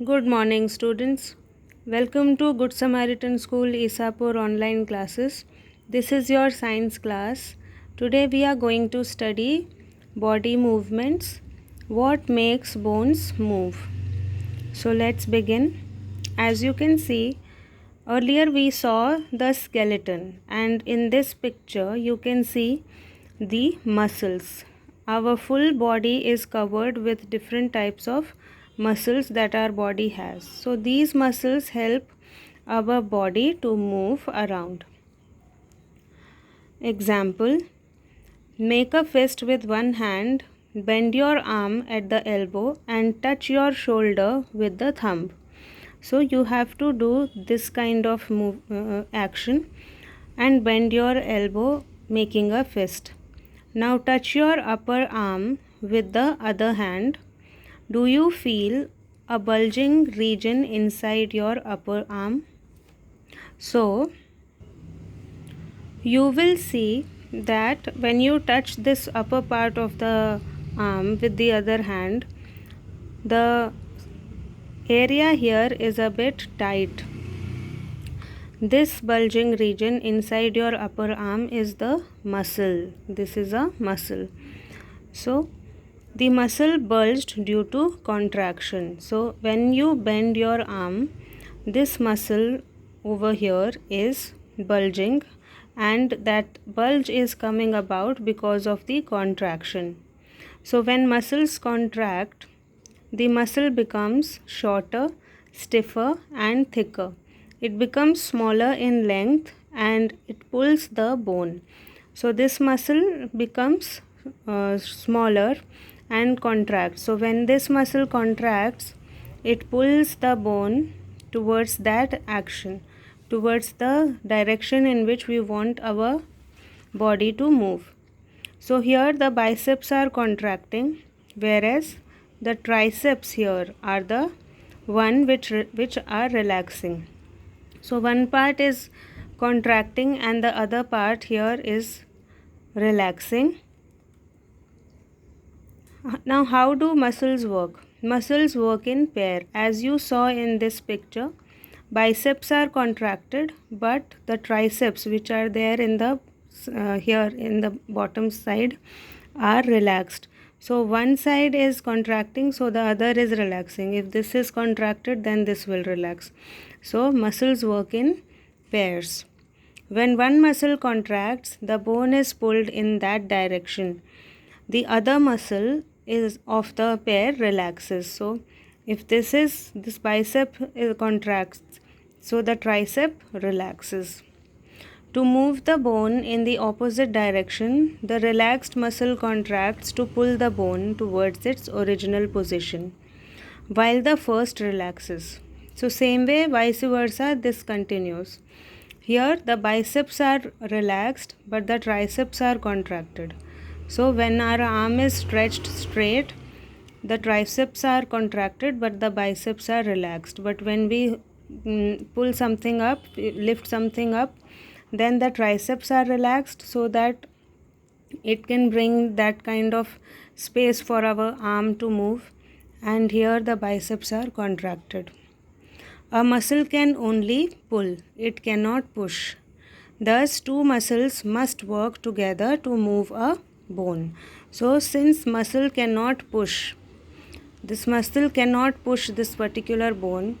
Good morning, students. Welcome to Good Samaritan School Isapur online classes. This is your science class. Today we are going to study body movements. What makes bones move? So let's begin. As you can see, earlier we saw the skeleton, and in this picture you can see the muscles. Our full body is covered with different types of muscles that our body has. So these muscles help our body to move around. Example: make a fist with one hand, bend your arm at the elbow and touch your shoulder with the thumb. So you have to do this kind of action and bend your elbow making a fist. Now touch your upper arm with the other hand. Do you feel a bulging region inside your upper arm? So you will see that when you touch this upper part of the arm with the other hand, the area here is a bit tight. This bulging region inside your upper arm is the muscle. This is a muscle. So the muscle bulged due to contraction. So when you bend your arm, this muscle over here is bulging, and that bulge is coming about because of the contraction. So when muscles contract, the muscle becomes shorter, stiffer and thicker. It becomes smaller in length and it pulls the bone. So this muscle becomes smaller and contracts. So when this muscle contracts, it pulls the bone towards that action, towards the direction in which we want our body to move. So here the biceps are contracting, whereas the triceps here are the one which are relaxing. So one part is contracting and the other part here is relaxing. Now how do muscles work? Muscles work in pair. As you saw in this picture, biceps are contracted, but the triceps which are there in the here in the bottom side are relaxed. So one side is contracting, so the other is relaxing. If this is contracted, then this will relax. So muscles work in pairs. When one muscle contracts, the bone is pulled in that direction. The other muscle is of the pair relaxes. So if this bicep contracts, so the tricep relaxes. To move the bone in the opposite direction, the relaxed muscle contracts to pull the bone towards its original position, while the first relaxes. So same way, vice versa, this continues. Here the biceps are relaxed, but the triceps are contracted. So when our arm is stretched straight, the triceps are contracted, but the biceps are relaxed. But when we pull something up, lift something up, then the triceps are relaxed so that it can bring that kind of space for our arm to move, and here the biceps are contracted. A muscle can only pull, it cannot push. Thus, two muscles must work together to move a bone. So, since muscle cannot push, this muscle cannot push this particular bone,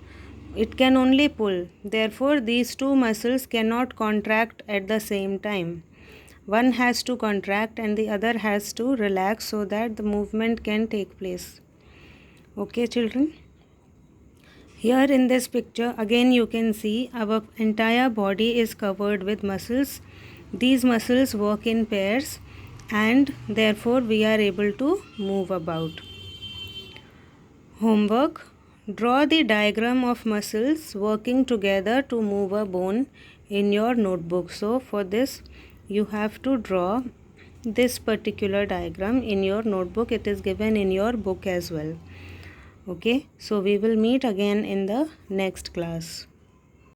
it can only pull. Therefore, these two muscles cannot contract at the same time. One has to contract and the other has to relax so that the movement can take place. Okay, children? Here in this picture, again you can see our entire body is covered with muscles. These muscles work in pairs and therefore we are able to move about. Homework: draw the diagram of muscles working together to move a bone in your notebook. So for this you have to draw this particular diagram in your notebook. It is given in your book as well. Okay, so we will meet again in the next class.